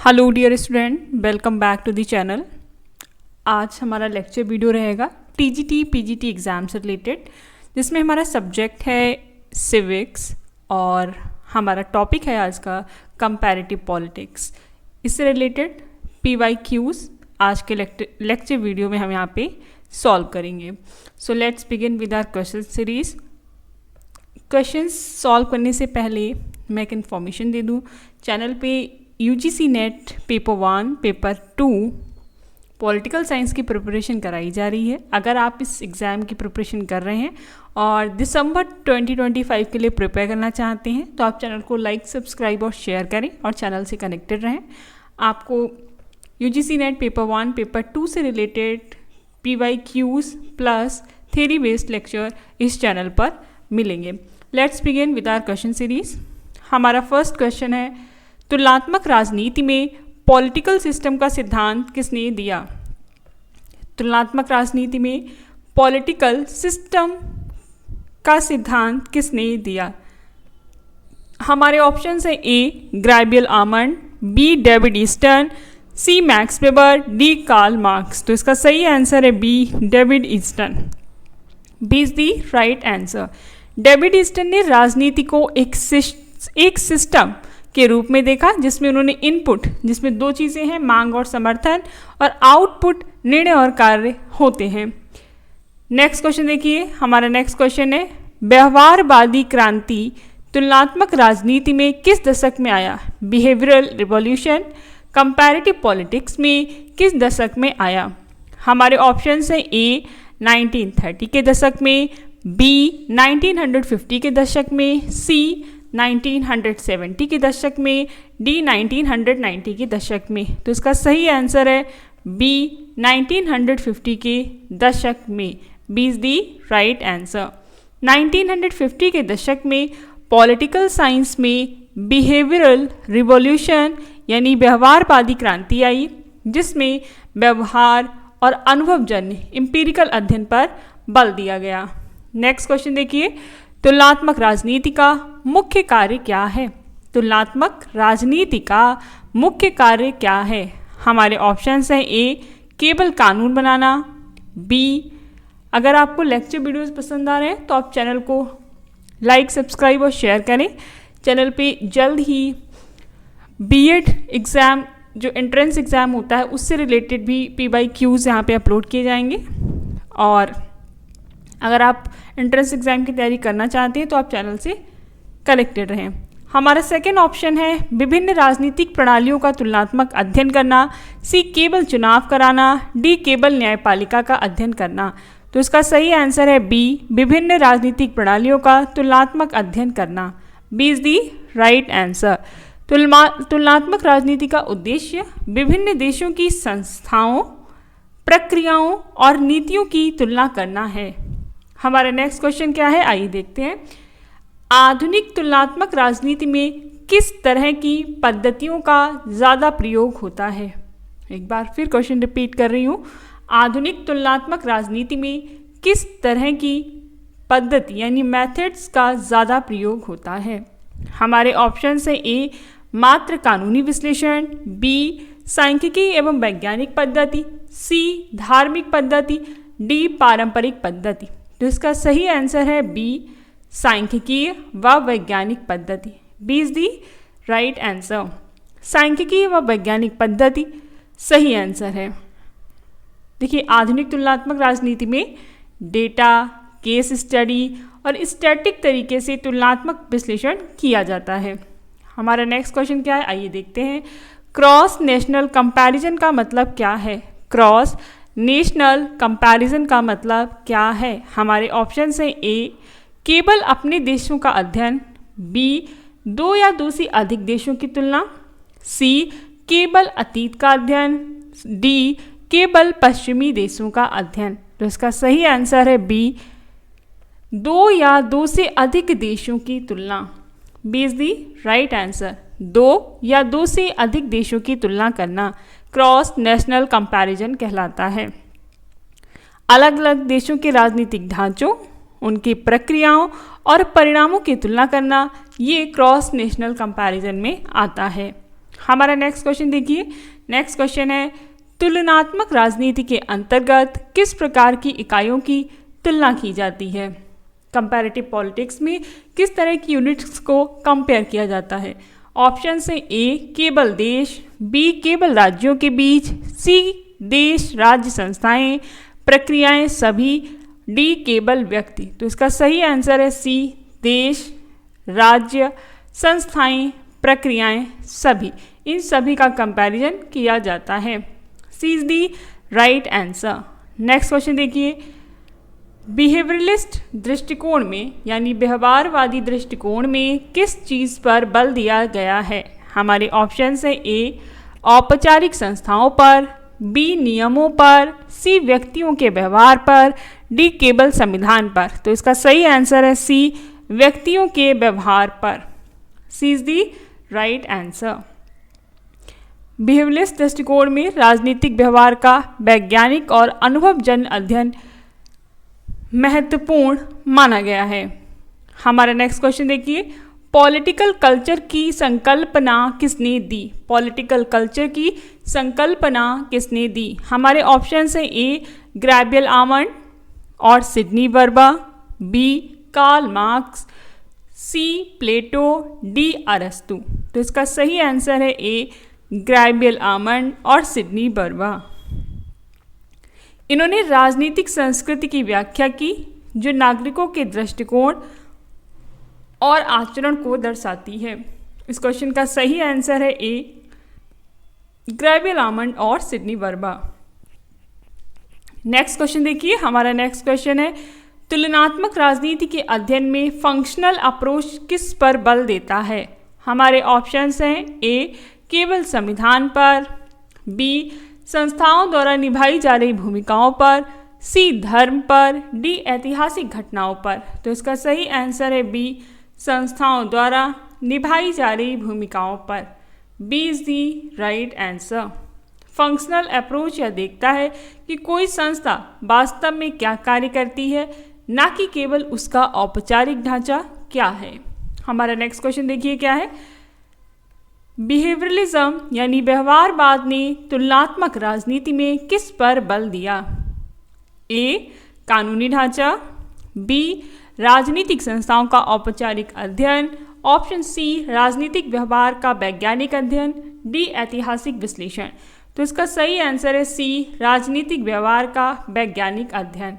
Hello dear student, welcome back to the channel. आज हमारा lecture video रहेगा TGT PGT exam से related, जिसमें हमारा सब्जेक्ट है सिविक्स और हमारा टॉपिक है आज का कंपैरेटिव पॉलिटिक्स। इससे रिलेटेड PYQs आज के लेक्चर वीडियो में हम यहाँ पे सॉल्व करेंगे। So let's begin with our question series. Questions solve करने से पहले मैं एक इन्फॉर्मेशन दे दूँ। चैनल पे UGC net paper 1 paper 2 political science की प्रिपरेशन कराई जा रही है। अगर आप इस एग्ज़ाम की प्रिपरेशन कर रहे हैं और दिसंबर 2025 के लिए प्रिपेयर करना चाहते हैं तो आप चैनल को लाइक, सब्सक्राइब और शेयर करें और चैनल से कनेक्टेड रहें। आपको UGC नेट पेपर 1 पेपर 2 से related PYQs plus theory based lecture इस चैनल पर मिलेंगे। Let's begin with our question series. हमारा फर्स्ट क्वेश्चन है, तुलनात्मक राजनीति में पॉलिटिकल सिस्टम का सिद्धांत किसने दिया? तुलनात्मक राजनीति में पॉलिटिकल सिस्टम का सिद्धांत किसने दिया? हमारे ऑप्शंस है A Gabriel Almond, B David Easton, C Max Weber, D Karl Marx. तो इसका सही आंसर है B David Easton. B is the right answer. David Easton ने राजनीति को एक सिस्टम के रूप में देखा, जिसमें उन्होंने इनपुट, जिसमें दो चीज़ें हैं, मांग और समर्थन, और आउटपुट निर्णय और कार्य होते हैं। नेक्स्ट क्वेश्चन देखिए। हमारा नेक्स्ट क्वेश्चन है, व्यवहारवादी क्रांति तुलनात्मक राजनीति में किस दशक में आया? बिहेवियरल रिवॉल्यूशन कंपैरेटिव पॉलिटिक्स में किस दशक में आया? हमारे ऑप्शंस हैं ए 1930 के दशक में, बी 1950 के दशक में, सी 1970 के दशक में, डी 1990 के दशक में। तो इसका सही आंसर है बी 1950 के दशक में। B is the right answer. 1950 के दशक में पॉलिटिकल साइंस में बिहेवियरल रिवॉल्यूशन यानी व्यवहारवादी क्रांति आई, जिसमें व्यवहार और अनुभवजन्य एम्पिरिकल अध्ययन पर बल दिया गया। नेक्स्ट क्वेश्चन देखिए, तुलनात्मक राजनीति का मुख्य कार्य क्या है? तुलनात्मक राजनीति का मुख्य कार्य क्या है? हमारे ऑप्शंस हैं ए केवल कानून बनाना, बी, अगर आपको लेक्चर वीडियोस पसंद आ रहे हैं तो आप चैनल को लाइक, सब्सक्राइब और शेयर करें। चैनल पे जल्द ही BEd एग्ज़ाम जो एंट्रेंस एग्ज़ाम होता है उससे रिलेटेड भी PYQs यहाँ पे अपलोड किए जाएंगे। और अगर आप एंट्रेंस एग्ज़ाम की तैयारी करना चाहते हैं तो आप चैनल से कनेक्टेड रहें। हमारा सेकेंड ऑप्शन है, विभिन्न राजनीतिक प्रणालियों का तुलनात्मक अध्ययन करना, सी केवल चुनाव कराना, डी केवल न्यायपालिका का अध्ययन करना। तो इसका सही आंसर है बी विभिन्न राजनीतिक प्रणालियों का तुलनात्मक अध्ययन करना। B is the right answer. तुलनात्मक राजनीति का उद्देश्य विभिन्न देशों की संस्थाओं, प्रक्रियाओं और नीतियों की तुलना करना है। हमारा नेक्स्ट क्वेश्चन क्या है, आइए देखते हैं। आधुनिक तुलनात्मक राजनीति में किस तरह की पद्धतियों का ज़्यादा प्रयोग होता है? एक बार फिर क्वेश्चन रिपीट कर रही हूँ। आधुनिक तुलनात्मक राजनीति में किस तरह की पद्धति यानी मेथड्स का ज़्यादा प्रयोग होता है? हमारे ऑप्शंस हैं ए मात्र कानूनी विश्लेषण, बी सांख्यिकी एवं वैज्ञानिक पद्धति, सी धार्मिक पद्धति, डी पारंपरिक पद्धति। तो इसका सही आंसर है बी सांख्यिकीय व वैज्ञानिक पद्धति। B is the right answer. सांख्यिकीय व वैज्ञानिक पद्धति सही आंसर है। देखिए, आधुनिक तुलनात्मक राजनीति में डेटा, केस स्टडी और स्टैटिक तरीके से तुलनात्मक विश्लेषण किया जाता है। हमारा नेक्स्ट क्वेश्चन क्या है, आइए देखते हैं। क्रॉस नेशनल कंपैरिजन का मतलब क्या है? क्रॉस नेशनल कंपैरिजन का मतलब क्या है? हमारे ऑप्शंस हैं ए केवल अपने देशों का अध्ययन, बी दो या दो से अधिक देशों की तुलना, सी केवल अतीत का अध्ययन, डी केवल पश्चिमी देशों का अध्ययन। तो इसका सही आंसर है बी दो या दो से अधिक देशों की तुलना। B is the right answer. दो या दो से अधिक देशों की तुलना करना क्रॉस नेशनल कंपैरिजन कहलाता है। अलग अलग देशों के राजनीतिक ढांचों, उनकी प्रक्रियाओं और परिणामों की तुलना करना, ये क्रॉस नेशनल कंपैरिजन में आता है। हमारा नेक्स्ट क्वेश्चन देखिए। नेक्स्ट क्वेश्चन है, तुलनात्मक राजनीति के अंतर्गत किस प्रकार की इकाइयों की तुलना की जाती है? कंपैरेटिव पॉलिटिक्स में किस तरह की यूनिट्स को कंपेयर किया जाता है? ऑप्शन है ए केवल देश, बी केवल राज्यों के बीच, सी देश राज्य संस्थाएं प्रक्रियाएं सभी, डी केवल व्यक्ति। तो इसका सही आंसर है सी देश राज्य संस्थाएं प्रक्रियाएं सभी, इन सभी का कंपैरिजन किया जाता है। C is the right answer. Next question देखिए, बिहेवियरलिस्ट दृष्टिकोण में यानी व्यवहारवादी दृष्टिकोण में किस चीज़ पर बल दिया गया है? हमारे ऑप्शन है ए औपचारिक संस्थाओं पर, बी नियमों पर, सी व्यक्तियों के व्यवहार पर, डी केवल संविधान पर। तो इसका सही आंसर है सी व्यक्तियों के व्यवहार पर। सी is the right answer. Behaviouralist दृष्टिकोण में राजनीतिक व्यवहार का वैज्ञानिक और अनुभवजन्य अध्ययन महत्वपूर्ण माना गया है। हमारा नेक्स्ट क्वेश्चन देखिए, पॉलिटिकल कल्चर की संकल्पना किसने दी? पॉलिटिकल कल्चर की संकल्पना किसने दी? हमारे ऑप्शन है ए ग्रैबियल आमंड और Sidney Verba, B Karl Marx, C Plato, D अरस्तु। तो इसका सही आंसर है ए ग्रैबियल आमंड और सिडनी वर्बा। इन्होंने राजनीतिक संस्कृति की व्याख्या की जो नागरिकों के दृष्टिकोण और आचरण को दर्शाती है। इस क्वेश्चन का सही आंसर है ए ग्रैबियल आमंड और सिडनी वर्बा। नेक्स्ट क्वेश्चन देखिए। हमारा नेक्स्ट क्वेश्चन है, तुलनात्मक राजनीति के अध्ययन में फंक्शनल अप्रोच किस पर बल देता है? हमारे ऑप्शंस हैं ए केवल संविधान पर, बी संस्थाओं द्वारा निभाई जा रही भूमिकाओं पर, सी धर्म पर, डी ऐतिहासिक घटनाओं पर। तो इसका सही आंसर है बी संस्थाओं द्वारा निभाई जा रही भूमिकाओं पर। B is the right answer. Functional approach यह देखता है कि कोई संस्था वास्तव में क्या कार्य करती है, ना कि केवल उसका औपचारिक ढांचा क्या है। हमारा नेक्स्ट क्वेश्चन देखिए क्या है। बिहेवियरलिज्म यानी व्यवहारवाद ने तुलनात्मक राजनीति में किस पर बल दिया? ए कानूनी ढांचा, बी राजनीतिक संस्थाओं का औपचारिक अध्ययन, ऑप्शन सी राजनीतिक व्यवहार का वैज्ञानिक अध्ययन, डी ऐतिहासिक विश्लेषण। तो इसका सही आंसर है सी राजनीतिक व्यवहार का वैज्ञानिक अध्ययन।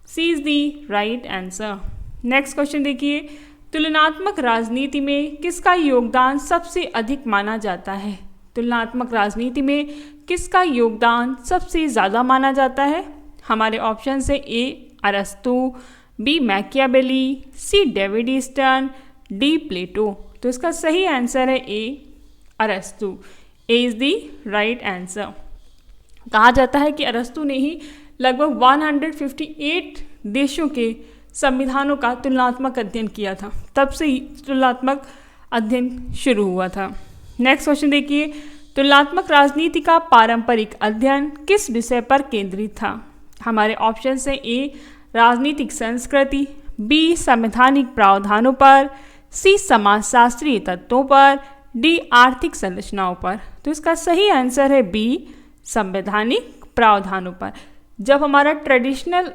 C is the right answer. Next question देखिए, तुलनात्मक राजनीति में किसका योगदान सबसे अधिक माना जाता है? तुलनात्मक राजनीति में किसका योगदान सबसे ज़्यादा माना जाता है? हमारे ऑप्शन से ए अरस्तु, B Machiavelli, C David Easton, D प्लेटो। तो इसका सही आंसर है ए अरस्तु। ए इज दी राइट आंसर। कहा जाता है कि अरस्तु ने ही लगभग 158 देशों के संविधानों का तुलनात्मक अध्ययन किया था, तब से ही तुलनात्मक अध्ययन शुरू हुआ था। नेक्स्ट क्वेश्चन देखिए, तुलनात्मक राजनीति का पारंपरिक अध्ययन किस विषय पर केंद्रित था? हमारे ऑप्शन हैं ए राजनीतिक संस्कृति, बी संवैधानिक प्रावधानों पर, सी समाजशास्त्रीय तत्वों पर, डी आर्थिक संरचनाओं पर। तो इसका सही आंसर है बी संवैधानिक प्रावधानों पर। जब हमारा ट्रेडिशनल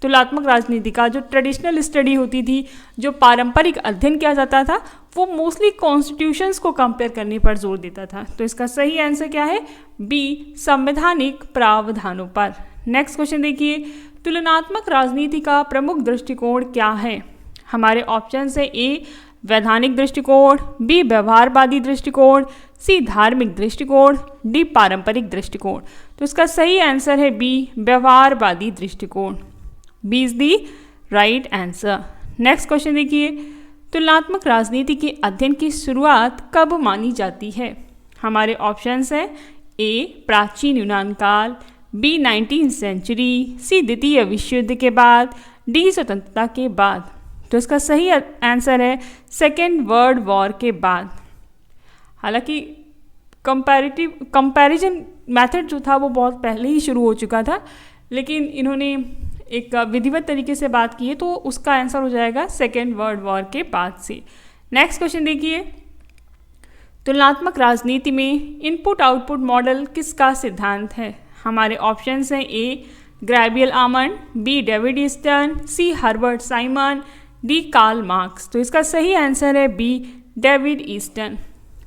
तुलनात्मक राजनीति का जो ट्रेडिशनल स्टडी होती थी, जो पारंपरिक अध्ययन किया जाता था, वो मोस्टली कॉन्स्टिट्यूशंस को कंपेयर करने पर जोर देता था। तो इसका सही आंसर क्या है? बी संवैधानिक प्रावधानों पर। नेक्स्ट क्वेश्चन देखिए, तुलनात्मक राजनीति का प्रमुख दृष्टिकोण क्या है? हमारे ऑप्शन है ए वैधानिक दृष्टिकोण, बी व्यवहारवादी दृष्टिकोण, सी धार्मिक दृष्टिकोण, डी पारंपरिक दृष्टिकोण। तो इसका सही आंसर है बी व्यवहारवादी दृष्टिकोण। B is the right answer. Next question देखिए, तुलनात्मक राजनीति के अध्ययन की शुरुआत कब मानी जाती है? हमारे ऑप्शंस हैं ए प्राचीन यूनान काल, बी 19वीं सेंचुरी, सी द्वितीय विश्व युद्ध के बाद, डी स्वतंत्रता के बाद। तो इसका सही आंसर है सेकेंड वर्ल्ड वॉर के बाद। हालांकि कंपैरिजन मेथड जो था वो बहुत पहले ही शुरू हो चुका था, लेकिन इन्होंने एक विधिवत तरीके से बात की है, तो उसका आंसर हो जाएगा सेकेंड वर्ल्ड वॉर के बाद से। नेक्स्ट क्वेश्चन देखिए, तुलनात्मक राजनीति में इनपुट आउटपुट मॉडल किसका सिद्धांत है? हमारे ऑप्शंस हैं A Gabriel Almond, B David Easton, C Herbert Simon, D Karl Marx. तो इसका सही आंसर है B David Easton.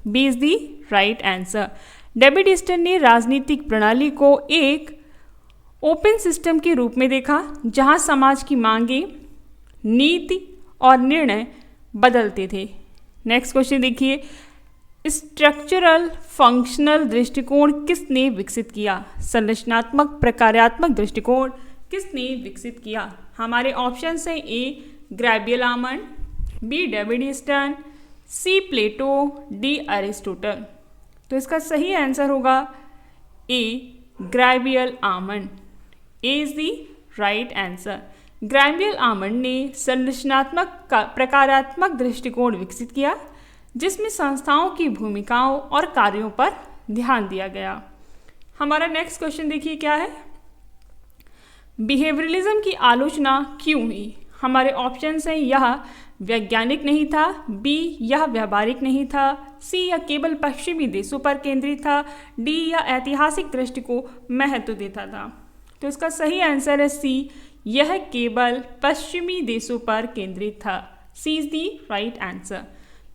B is the right answer. David Easton ने राजनीतिक प्रणाली को एक ओपन सिस्टम के रूप में देखा जहां समाज की मांगे, नीति और निर्णय बदलते थे। नेक्स्ट क्वेश्चन देखिए, स्ट्रक्चरल फंक्शनल दृष्टिकोण किसने विकसित किया? संरचनात्मक प्रकार्यात्मक दृष्टिकोण किसने विकसित किया? हमारे ऑप्शंस हैं A Gabriel Almond, B David Easton, C Plato, D Aristotle. तो इसका सही आंसर होगा A Gabriel Almond. A is the right answer. Gabriel Almond ने संरचनात्मक प्रकारात्मक दृष्टिकोण विकसित किया जिसमें संस्थाओं की भूमिकाओं और कार्यों पर ध्यान दिया गया। हमारा नेक्स्ट क्वेश्चन देखिए क्या है, बिहेवियरलिज्म की आलोचना क्यों हुई? हमारे ऑप्शंस हैं यह वैज्ञानिक नहीं था, बी यह व्यावहारिक नहीं था, सी यह केवल पश्चिमी देशों पर केंद्रित था, डी यह ऐतिहासिक दृष्टि को महत्व देता था। तो इसका सही आंसर है सी यह केवल पश्चिमी देशों पर केंद्रित था। सी इज दी राइट आंसर।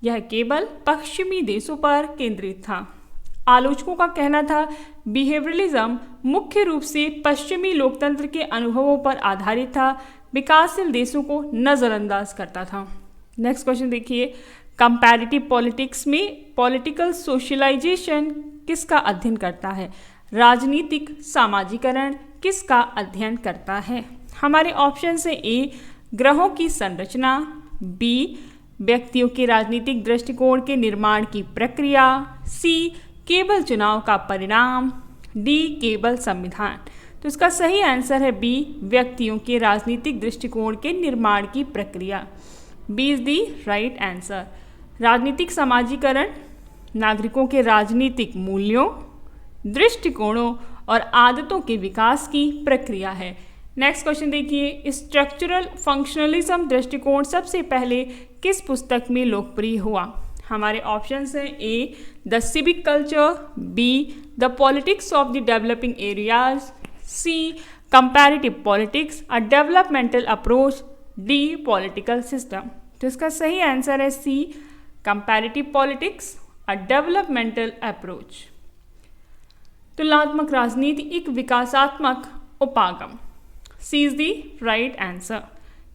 यह केवल पश्चिमी देशों पर केंद्रित था। आलोचकों का कहना था बिहेवियरलिज्म मुख्य रूप से पश्चिमी लोकतंत्र के अनुभवों पर आधारित था, विकासशील देशों को नज़रअंदाज करता था। नेक्स्ट क्वेश्चन देखिए, कंपैरेटिव पॉलिटिक्स में पॉलिटिकल सोशलाइजेशन किसका अध्ययन करता है? राजनीतिक सामाजिकरण किसका अध्ययन करता है? हमारे ऑप्शन से ए ग्रहों की संरचना, बी व्यक्तियों के राजनीतिक दृष्टिकोण के निर्माण की प्रक्रिया, सी केवल चुनाव का परिणाम, डी केवल संविधान। तो इसका सही आंसर है बी व्यक्तियों के राजनीतिक दृष्टिकोण के निर्माण की प्रक्रिया। B is the right answer. राजनीतिक समाजीकरण नागरिकों के राजनीतिक मूल्यों, दृष्टिकोणों और आदतों के विकास की प्रक्रिया है। नेक्स्ट क्वेश्चन देखिए, स्ट्रक्चरल फंक्शनलिज्म दृष्टिकोण सबसे पहले किस पुस्तक में लोकप्रिय हुआ? हमारे ऑप्शंस हैं A the civic culture, B the politics of the developing areas, C comparative politics a developmental approach, D political system. तो इसका सही आंसर है C comparative politics a developmental approach. तुलनात्मक राजनीति एक विकासात्मक उपागम। C is the right answer.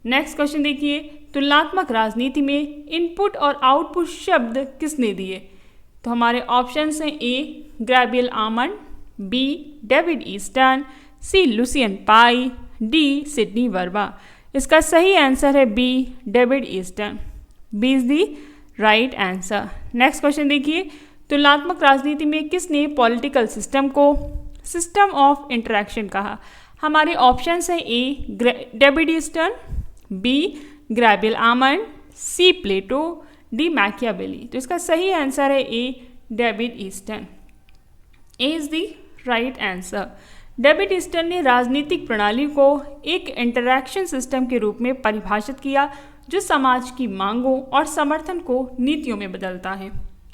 Next question देखिए, तुलनात्मक राजनीति में इनपुट और आउटपुट शब्द किसने दिए? तो हमारे ऑप्शंस हैं A Gabriel Almond, B David Easton, C Lucian Pye, D Sidney Verba. इसका सही आंसर है B David Easton. B is the right answer. Next question देखिए, तुलनात्मक राजनीति में किसने पॉलिटिकल सिस्टम को सिस्टम ऑफ इंटरैक्शन कहा? हमारे ऑप्शंस हैं A David Easton, B Gabriel Almond, C Plato, D Machiavelli. तो इसका सही आंसर है A David Easton. A is the right answer. David Easton ने राजनीतिक प्रणाली को एक इंटरैक्शन सिस्टम के रूप में परिभाषित किया जो समाज की मांगों और समर्थन को नीतियों में बदलता है।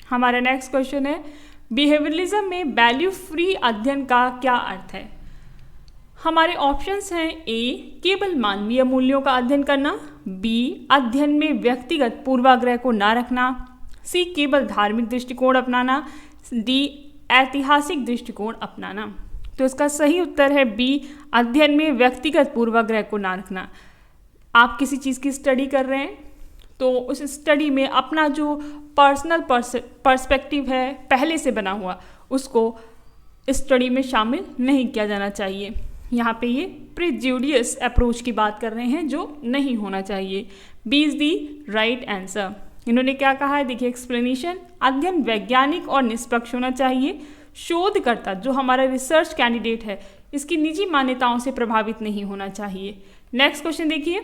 हमारा नेक्स्ट क्वेश्चन है, बिहेवियरलिज्म में वैल्यू फ्री अध्ययन का क्या अर्थ है? हमारे ऑप्शंस हैं ए केवल मानवीय मूल्यों का अध्ययन करना, बी अध्ययन में व्यक्तिगत पूर्वाग्रह को न रखना, सी केवल धार्मिक दृष्टिकोण अपनाना, डी ऐतिहासिक दृष्टिकोण अपनाना। तो इसका सही उत्तर है बी अध्ययन में व्यक्तिगत पूर्वाग्रह को न रखना। आप किसी चीज़ की स्टडी कर रहे हैं तो उस स्टडी में अपना जो पर्सनल पर्सपेक्टिव है पहले से बना हुआ उसको स्टडी में शामिल नहीं किया जाना चाहिए। यहाँ पे ये प्रिजुडियस अप्रोच की बात कर रहे हैं जो नहीं होना चाहिए। B is the right answer. इन्होंने क्या कहा है देखिए, एक्सप्लेनेशन, अध्ययन वैज्ञानिक और निष्पक्ष होना चाहिए। शोधकर्ता जो हमारा रिसर्च कैंडिडेट है इसकी निजी मान्यताओं से प्रभावित नहीं होना चाहिए। नेक्स्ट क्वेश्चन देखिए,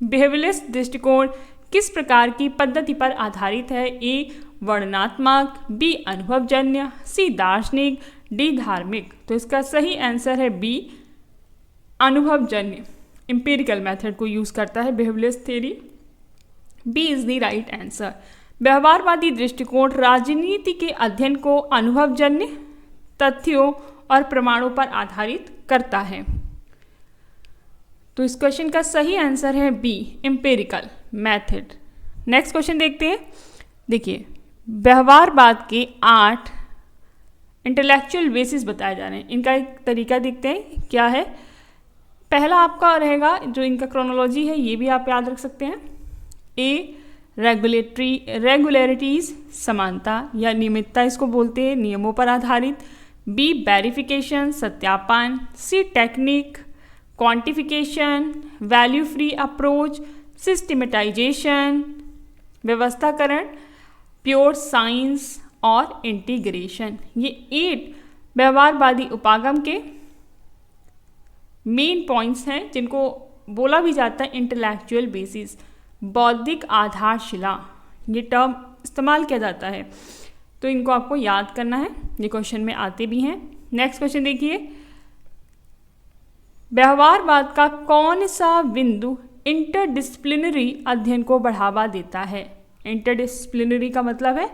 बिहेवियरलिस्ट दृष्टिकोण किस प्रकार की पद्धति पर आधारित है? ए वर्णनात्मक, बी अनुभवजन्य, सी दार्शनिक, डी धार्मिक। तो इसका सही आंसर है बी अनुभवजन्य। एम्पिरिकल मेथड को यूज करता है behaviouralist theory. B is the right answer. व्यवहारवादी दृष्टिकोण राजनीति के अध्ययन को अनुभवजन्य तथ्यों और प्रमाणों पर आधारित करता है। तो इस क्वेश्चन का सही आंसर है B, empirical method. Next question देखते हैं। देखिए, व्यवहारवाद के 8 इंटेलेक्चुअल बेसिस बताए जा रहे हैं। इनका एक तरीका देखते हैं क्या है। पहला आपका रहेगा, जो इनका क्रोनोलॉजी है ये भी आप याद रख सकते हैं। ए, रेगुलरिटीज, समानता या नियमितता इसको बोलते हैं, नियमों पर आधारित। बी, वेरिफिकेशन, सत्यापन। C, technique, quantification, value free approach, systematisation, व्यवस्थाकरण, प्योर साइंस और इंटीग्रेशन। ये 8 व्यवहारवादी उपागम के मेन पॉइंट्स हैं जिनको बोला भी जाता है इंटेलेक्चुअल बेसिस, बौद्धिक आधारशिला, ये टर्म इस्तेमाल किया जाता है। तो इनको आपको याद करना है, ये क्वेश्चन में आते भी हैं। नेक्स्ट क्वेश्चन देखिए, व्यवहारवाद का कौन सा बिंदु इंटरडिसिप्लिनरी अध्ययन को बढ़ावा देता है? इंटरडिसिप्लिनरी का मतलब है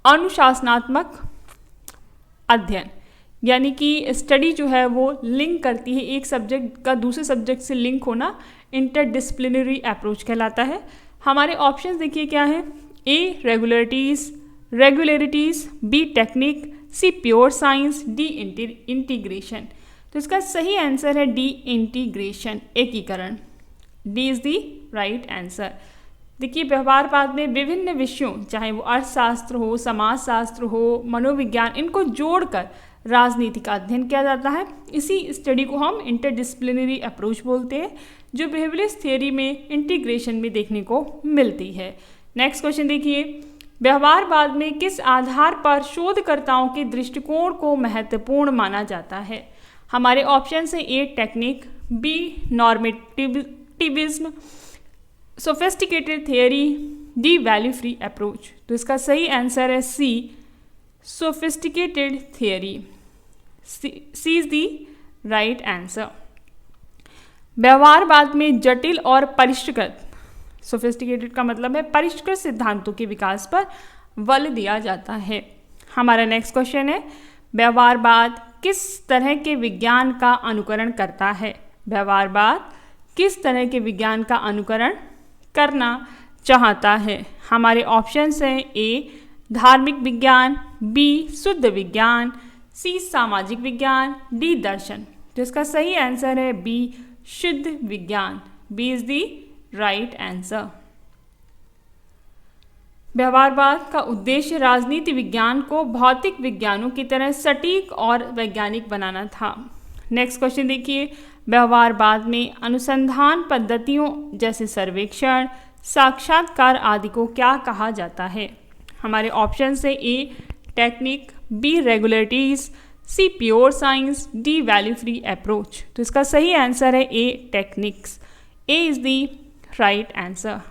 अनुशासनात्मक अध्ययन, यानी कि स्टडी जो है वो लिंक करती है, एक सब्जेक्ट का दूसरे सब्जेक्ट से लिंक होना इंटरडिसिप्लिनरी अप्रोच कहलाता है। हमारे ऑप्शंस देखिए क्या है। A, regularities, B, technique, C, pure science, D, integration. तो इसका सही आंसर है डी, इंटीग्रेशन, एकीकरण। D is the right answer. देखिए, व्यवहारवाद में विभिन्न विषयों, चाहे वो अर्थशास्त्र हो, समाजशास्त्र हो, मनोविज्ञान, इनको जोड़कर राजनीति का अध्ययन किया जाता है। इसी स्टडी को हम इंटरडिसिप्लिनरी अप्रोच बोलते हैं, जो बिहेवियरिस्ट थियरी में इंटीग्रेशन में देखने को मिलती है। नेक्स्ट क्वेश्चन देखिए, व्यवहारवाद में किस आधार पर शोधकर्ताओं के दृष्टिकोण को महत्वपूर्ण माना जाता है? हमारे ऑप्शन है A, technique, B, normativism, sophisticated theory, D, value free approach. तो इसका सही आंसर है C, sophisticated theory. C is the right answer. व्यवहारवाद में जटिल और परिष्कृत, सोफिस्टिकेटेड का मतलब है परिष्कृत सिद्धांतों के विकास पर बल दिया जाता है। हमारा नेक्स्ट क्वेश्चन है, व्यवहारवाद किस तरह के विज्ञान का अनुकरण करता है? व्यवहारवाद किस तरह के विज्ञान का अनुकरण करना चाहता है? हमारे ऑप्शंस हैं ए, धार्मिक विज्ञान, बी, शुद्ध विज्ञान, सी, सामाजिक विज्ञान, डी, दर्शन। तो इसका सही आंसर है बी, शुद्ध विज्ञान। B is the right answer. व्यवहारवाद का उद्देश्य राजनीति विज्ञान को भौतिक विज्ञानों की तरह सटीक और वैज्ञानिक बनाना था। नेक्स्ट क्वेश्चन देखिए, व्यवहारवाद में अनुसंधान पद्धतियों जैसे सर्वेक्षण, साक्षात्कार आदि को क्या कहा जाता है? हमारे ऑप्शन है A, technique, B, regularities, C, pure science, D, value free approach. तो इसका सही आंसर है A, techniques. A is the right answer.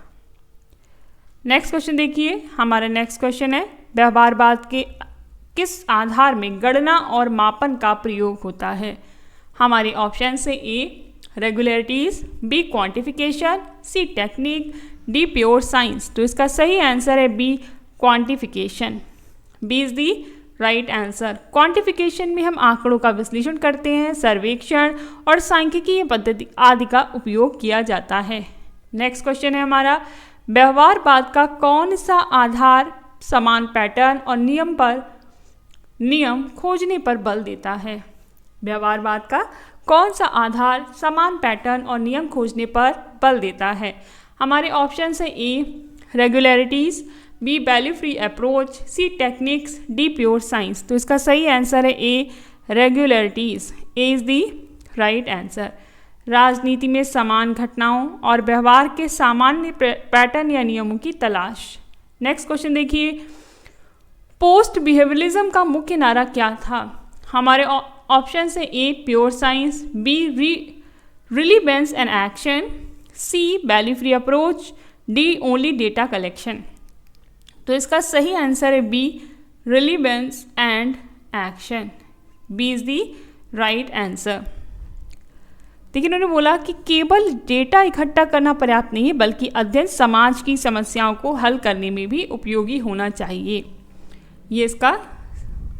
Next question देखिए, हमारा नेक्स्ट क्वेश्चन है, व्यवहारवाद के किस आधार में गणना और मापन का प्रयोग होता है? हमारे ऑप्शन से A, regularities, B, quantification, C, technique, D, pure science. तो इसका सही आंसर है B, quantification. B is the right answer. Quantification में हम आंकड़ों का विश्लेषण करते हैं, सर्वेक्षण और सांख्यिकीय पद्धति आदि का उपयोग किया जाता है। नेक्स्ट क्वेश्चन है हमारा, व्यवहारवाद का कौन सा आधार समान पैटर्न और नियम खोजने पर बल देता है? व्यवहारवाद का कौन सा आधार समान पैटर्न और नियम खोजने पर बल देता है? हमारे ऑप्शन है A, regularities, B, value free approach, C, techniques, D, pure science. तो इसका सही आंसर है A, regularities. A is the right answer. राजनीति में समान घटनाओं और व्यवहार के सामान्य पैटर्न या नियमों की तलाश। नेक्स्ट क्वेश्चन देखिए, पोस्ट बिहेवियरिज्म का मुख्य नारा क्या था? हमारे ऑप्शन है A, pure science, B, relevance and action, C, value free approach, D, only data collection. तो इसका सही आंसर है B, relevance and action. B is the right answer. देखिए उन्होंने बोला कि केवल डेटा इकट्ठा करना पर्याप्त नहीं है, बल्कि अध्ययन समाज की समस्याओं को हल करने में भी उपयोगी होना चाहिए। ये इसका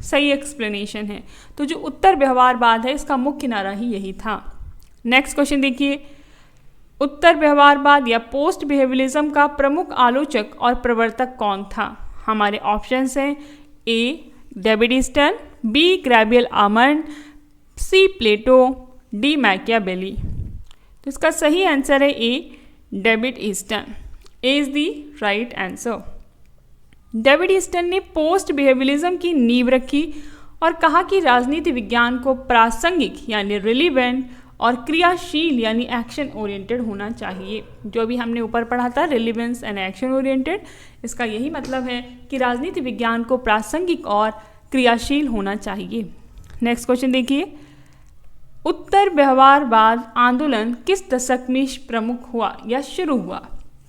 सही एक्सप्लेनेशन है। तो जो उत्तर व्यवहारवाद है इसका मुख्य नारा ही यही था। नेक्स्ट क्वेश्चन देखिए, उत्तर व्यवहारवाद या पोस्ट बिहेवियरिज्म का प्रमुख आलोचक और प्रवर्तक कौन था? हमारे ऑप्शंस हैं A David Easton, B Gabriel Almond, C Plato, D Machiavelli. तो इसका सही आंसर है A David Easton. A is the right answer. David Easton ने पोस्ट बिहेवियरिज्म की नींव रखी और कहा कि राजनीति विज्ञान को प्रासंगिक यानी रिलीवेंट और क्रियाशील यानी एक्शन ओरिएंटेड होना चाहिए। जो भी हमने ऊपर पढ़ा था रिलीवेंस एंड एक्शन ओरिएंटेड, इसका यही मतलब है कि राजनीति विज्ञान को प्रासंगिक और क्रियाशील होना चाहिए। नेक्स्ट क्वेश्चन देखिए, उत्तर व्यवहारवाद आंदोलन किस दशक में प्रमुख हुआ या शुरू हुआ?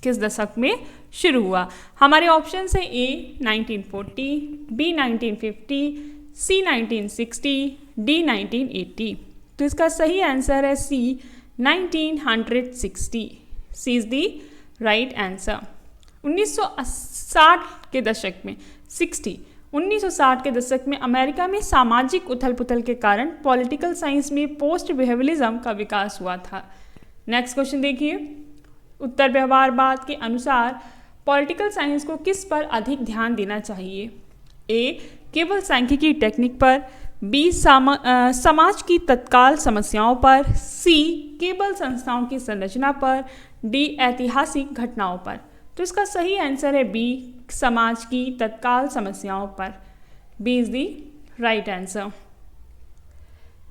किस दशक में शुरू हुआ? हमारे ऑप्शन है ए 1940, बी 1950, सी 1960, डी 1980। तो इसका सही आंसर है सी 1960। सी इज द राइट आंसर। 1960 के दशक में 1960 के दशक में अमेरिका में सामाजिक उथल पुथल के कारण पॉलिटिकल साइंस में पोस्ट बिहेवियरिज्म का विकास हुआ था। नेक्स्ट क्वेश्चन देखिए, उत्तर व्यवहारवाद के अनुसार पॉलिटिकल साइंस को किस पर अधिक ध्यान देना चाहिए? ए केवल सांख्यिकी टेक्निक पर, बी समाज की तत्काल समस्याओं पर, सी केवल संस्थाओं की संरचना पर, डी ऐतिहासिक घटनाओं पर। तो इसका सही आंसर है बी समाज की तत्काल समस्याओं पर। B is the right answer.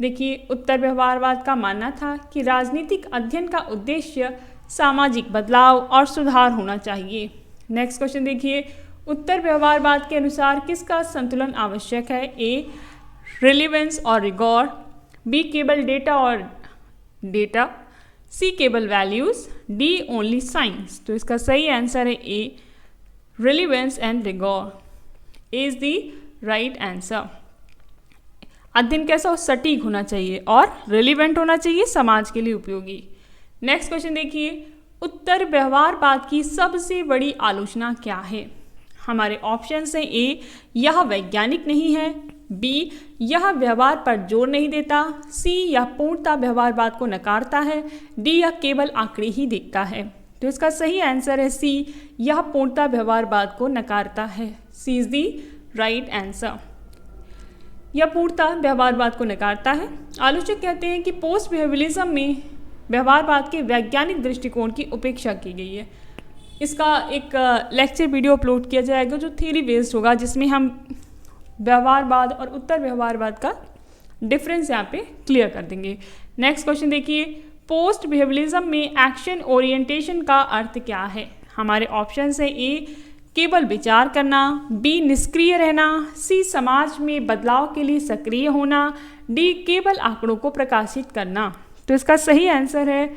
देखिए उत्तर व्यवहारवाद का मानना था कि राजनीतिक अध्ययन का उद्देश्य सामाजिक बदलाव और सुधार होना चाहिए। नेक्स्ट क्वेश्चन देखिए, उत्तर व्यवहारवाद के अनुसार किसका संतुलन आवश्यक है? ए रिलेवेंस और रिगॉर, बी केवल डेटा और डेटा, सी केवल वैल्यूज, डी ओनली साइंस। तो इसका सही आंसर है A relevance and rigour. A is the right answer. अध्ययन कैसा हो? सटीक होना चाहिए और रिलेवेंट होना चाहिए, समाज के लिए उपयोगी। नेक्स्ट क्वेश्चन देखिए, उत्तर व्यवहारवाद की सबसे बड़ी आलोचना क्या है? हमारे ऑप्शंस हैं ए यह वैज्ञानिक नहीं है, बी यह व्यवहार पर जोर नहीं देता, सी यह पूर्णतः व्यवहारवाद को नकारता है, डी यह केवल आंकड़े ही देखता है। तो इसका सही आंसर है सी यह पूर्णतः व्यवहारवाद को नकारता है। C is the right answer. यह पूर्णतः व्यवहारवाद को नकारता है। आलोचक कहते हैं कि पोस्ट बिहेवियरिज्म में व्यवहारवाद के वैज्ञानिक दृष्टिकोण की उपेक्षा की गई है। इसका एक लेक्चर वीडियो अपलोड किया जाएगा जो थ्योरी बेस्ड होगा, जिसमें हम व्यवहारवाद और उत्तर व्यवहारवाद का डिफरेंस यहाँ पे क्लियर कर देंगे। नेक्स्ट क्वेश्चन देखिए, पोस्ट बिहेवियरिज्म में एक्शन ओरिएंटेशन का अर्थ क्या है? हमारे ऑप्शंस है ए केवल विचार करना, बी निष्क्रिय रहना, सी समाज में बदलाव के लिए सक्रिय होना, डी केवल आंकड़ों को प्रकाशित करना। तो इसका सही आंसर है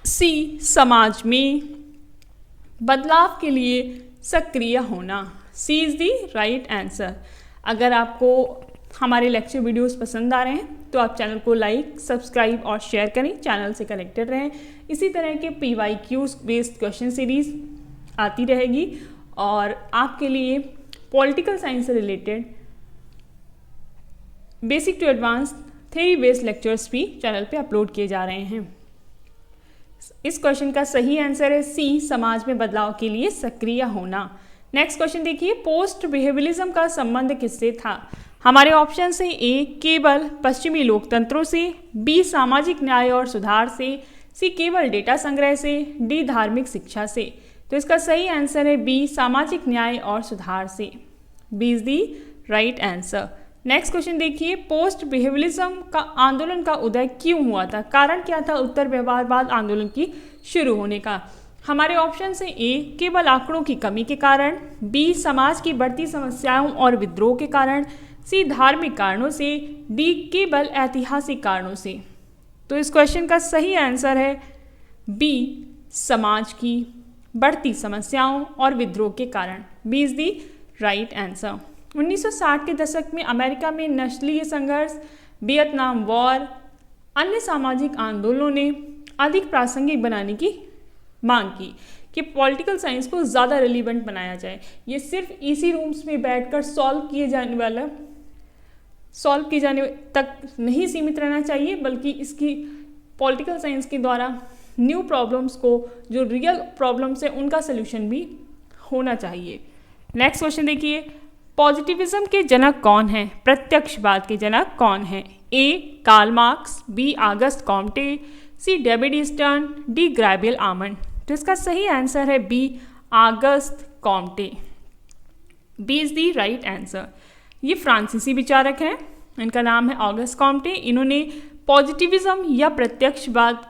सी समाज में बदलाव के लिए सक्रिय होना। सी इज दी राइट आंसर। अगर आपको हमारे लेक्चर वीडियोस पसंद आ रहे हैं तो आप चैनल को लाइक, सब्सक्राइब और शेयर करें, चैनल से कनेक्टेड रहें। इसी तरह के PYQ बेस्ड क्वेश्चन सीरीज आती रहेगी और आपके लिए पॉलिटिकल साइंस से related basic to advance theory based lectures भी चैनल पे अपलोड किए जा रहे हैं। इस क्वेश्चन का सही आंसर है सी समाज में बदलाव के लिए सक्रिय होना। नेक्स्ट क्वेश्चन देखिए, पोस्ट बिहेवियरिज्म का संबंध किससे था? हमारे ऑप्शन से ए केवल पश्चिमी लोकतंत्रों से, बी सामाजिक न्याय और सुधार से, सी केवल डेटा संग्रह से, डी धार्मिक शिक्षा से। तो इसका सही आंसर है बी सामाजिक न्याय और सुधार से। B is the right answer. Next question देखिए, पोस्ट बिहेवियरिज्म का आंदोलन का उदय क्यों हुआ था? कारण क्या था उत्तर व्यवहारवाद आंदोलन की शुरू होने का? हमारे ऑप्शन से ए केवल आंकड़ों की कमी के कारण, बी समाज की बढ़ती समस्याओं और विद्रोह के कारण, सी धार्मिक कारणों से, डी केवल ऐतिहासिक कारणों से। तो इस क्वेश्चन का सही आंसर है बी समाज की बढ़ती समस्याओं और विद्रोह के कारण। B is the right answer. 1960 के दशक में अमेरिका में नस्लीय संघर्ष, वियतनाम वॉर, अन्य सामाजिक आंदोलनों ने अधिक प्रासंगिक बनाने की मांग की कि पॉलिटिकल साइंस को ज़्यादा रिलीवेंट बनाया जाए। ये सिर्फ इसी रूम्स में बैठकर सॉल्व किए जाने तक नहीं सीमित रहना चाहिए, बल्कि इसकी पॉलिटिकल साइंस के द्वारा न्यू प्रॉब्लम्स को, जो रियल प्रॉब्लम्स है, उनका सोल्यूशन भी होना चाहिए। नेक्स्ट क्वेश्चन देखिए, पॉजिटिविज्म के जनक कौन हैं? प्रत्यक्षवाद के जनक कौन हैं? A Karl Marx, B Auguste Comte, C David Easton, D Gabriel Almond. तो इसका सही आंसर है B Auguste Comte. B is the right answer. ये फ्रांसीसी विचारक हैं, इनका नाम है ऑगस्ट कॉम्टे। इन्होंने पॉजिटिविज्म या प्रत्यक्षवाद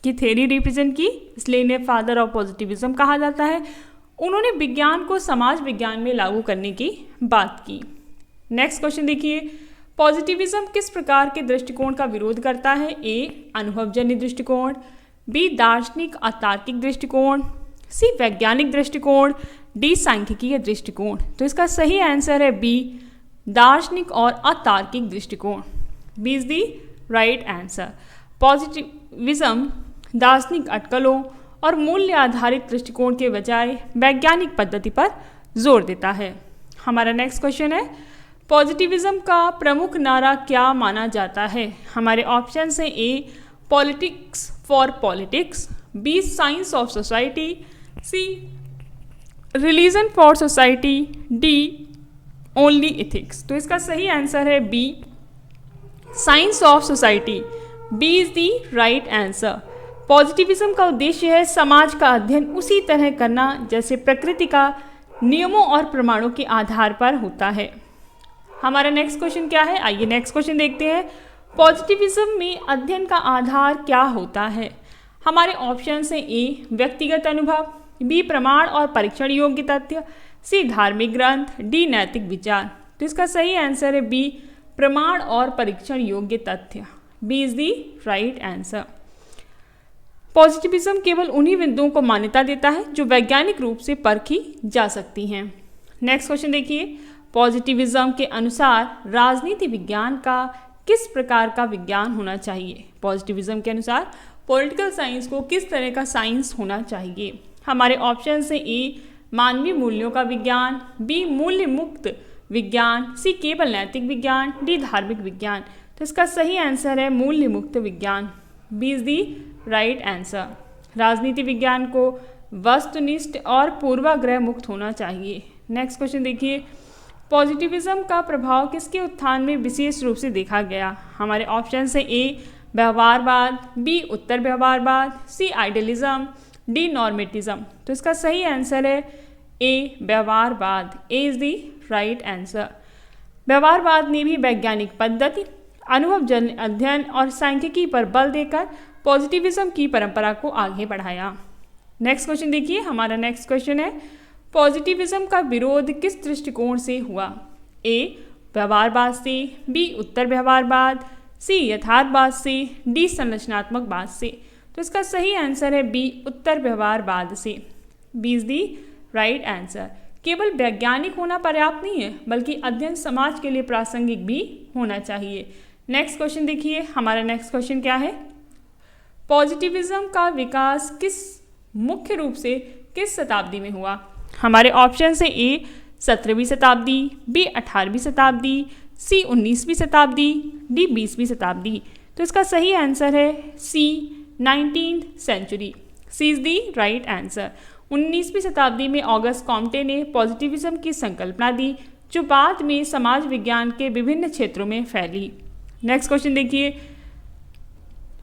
की थ्योरी रिप्रेजेंट की, इसलिए इन्हें फादर ऑफ पॉजिटिविज्म कहा जाता है। उन्होंने विज्ञान को समाज विज्ञान में लागू करने की बात की। नेक्स्ट क्वेश्चन देखिए, पॉजिटिविज्म किस प्रकार के दृष्टिकोण का विरोध करता है? ए अनुभवजन्य दृष्टिकोण, बी दार्शनिक अतार्किक दृष्टिकोण, सी वैज्ञानिक दृष्टिकोण, डी सांख्यिकीय दृष्टिकोण। तो इसका सही आंसर है बी दार्शनिक और अतार्किक दृष्टिकोण। B is the right answer. Positivism दार्शनिक अटकलों और मूल्य आधारित दृष्टिकोण के बजाय वैज्ञानिक पद्धति पर जोर देता है। हमारा नेक्स्ट क्वेश्चन है, पॉजिटिविज्म का प्रमुख नारा क्या माना जाता है? हमारे ऑप्शन हैं A politics for politics, B science of society, C religion for society, D only ethics. तो इसका सही आंसर है B science of society. B is the right answer. Positivism का उद्देश्य है समाज का अध्ययन उसी तरह करना जैसे प्रकृति का नियमों और प्रमाणों के आधार पर होता है। हमारा नेक्स्ट क्वेश्चन क्या है? आइए नेक्स्ट क्वेश्चन देखते हैं। पॉजिटिविज्म में अध्ययन का आधार क्या होता है? हमारे ऑप्शन हैं ए व्यक्तिगत अनुभव, बी प्रमाण और परीक्षण योग्य तथ्य, सी धार्मिक ग्रंथ, डी नैतिक विचार। तो इसका सही आंसर है बी प्रमाण और परीक्षण योग्य तथ्य। B is the right answer. Positivism केवल उन्हीं बिंदुओं को मान्यता देता है जो वैज्ञानिक रूप से परखी जा सकती हैं। नेक्स्ट क्वेश्चन देखिए, पॉजिटिविज्म के अनुसार राजनीति विज्ञान का किस प्रकार का विज्ञान होना चाहिए? पॉजिटिविज्म के अनुसार पॉलिटिकल साइंस को किस तरह का साइंस होना चाहिए? हमारे ऑप्शन हैं ए मानवीय मूल्यों का विज्ञान, बी मूल्य मुक्त विज्ञान, सी केवल नैतिक विज्ञान, डी धार्मिक विज्ञान। तो इसका सही आंसर है मूल्य मुक्त विज्ञान। B is the right answer. राजनीति विज्ञान को वस्तुनिष्ठ और पूर्वाग्रह मुक्त होना चाहिए। नेक्स्ट क्वेश्चन देखिए, पॉजिटिविज्म का प्रभाव किसके उत्थान में विशेष रूप से देखा गया? हमारे ऑप्शन हैं ए व्यवहारवाद, बी उत्तर व्यवहारवाद, सी आइडियलिज्म, डी नॉर्मेटिज्म। तो इसका सही आंसर है ए व्यवहारवाद। ए इज दी राइट आंसर। व्यवहारवाद ने भी वैज्ञानिक पद्धति, अनुभवजन्य अध्ययन और सांख्यिकी पर बल देकर पॉजिटिविज्म की परंपरा को आगे बढ़ाया। नेक्स्ट क्वेश्चन देखिए, हमारा नेक्स्ट क्वेश्चन है, पॉजिटिविज्म का विरोध किस दृष्टिकोण से हुआ? ए व्यवहारवाद से, बी उत्तर व्यवहारवाद, सी यथार्थवाद से, डी संरचनात्मकवाद से। तो इसका सही आंसर है बी उत्तर व्यवहारवाद से। B is the right answer. केवल वैज्ञानिक होना पर्याप्त नहीं है, बल्कि अध्ययन समाज के लिए प्रासंगिक भी होना चाहिए। नेक्स्ट क्वेश्चन देखिए, हमारा नेक्स्ट क्वेश्चन क्या है, पॉजिटिविज्म का विकास मुख्य रूप से किस शताब्दी में हुआ? हमारे ऑप्शन है ए 17वीं शताब्दी, बी 18वीं शताब्दी, सी 19वीं शताब्दी, डी 20वीं शताब्दी। तो इसका सही आंसर है C 19th century. C is the right answer. 19वीं शताब्दी में ऑगस्ट कॉम्टे ने पॉजिटिविज्म की संकल्पना दी, जो बाद में समाज विज्ञान के विभिन्न क्षेत्रों में फैली। नेक्स्ट क्वेश्चन देखिए,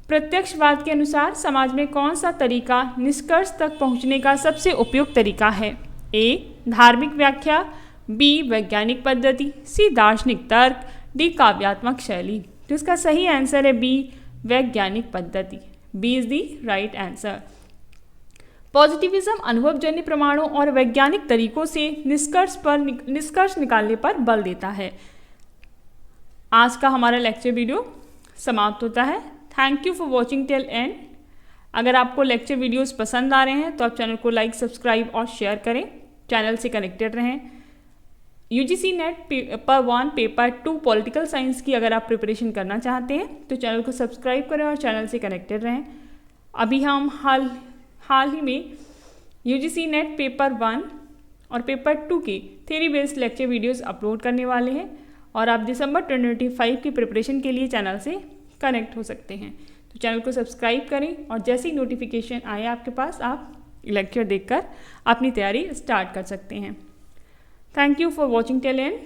प्रत्यक्षवाद के अनुसार समाज में कौन सा तरीका निष्कर्ष तक पहुंचने का सबसे उपयुक्त तरीका है? ए धार्मिक व्याख्या, बी वैज्ञानिक पद्धति, सी दार्शनिक तर्क, डी काव्यात्मक शैली। तो इसका सही आंसर है बी वैज्ञानिक पद्धति। B is the right answer. Positivism अनुभवजन्य प्रमाणों और वैज्ञानिक तरीकों से निष्कर्ष निकालने पर बल देता है। आज का हमारा लेक्चर वीडियो समाप्त होता है। Thank you for watching till and. अगर आपको लेक्चर वीडियोस पसंद आ रहे हैं तो आप चैनल को लाइक, सब्सक्राइब और शेयर करें। चैनल से कनेक्टेड रहें। UGC net paper 1 paper 2 political science की अगर आप प्रिपरेशन करना चाहते हैं तो चैनल को सब्सक्राइब करें और चैनल से कनेक्टेड रहें। अभी हम हाल ही में UGC नेट पेपर 1 और पेपर 2 की theory based lecture videos upload करने वाले हैं और आप दिसंबर 2025 की प्रिपरेशन के लिए चैनल से कनेक्ट हो सकते हैं। तो चैनल को सब्सक्राइब करें और जैसे ही नोटिफिकेशन आए आपके पास, आप लेक्चर देखकर अपनी तैयारी स्टार्ट कर सकते हैं। Thank you for watching till and.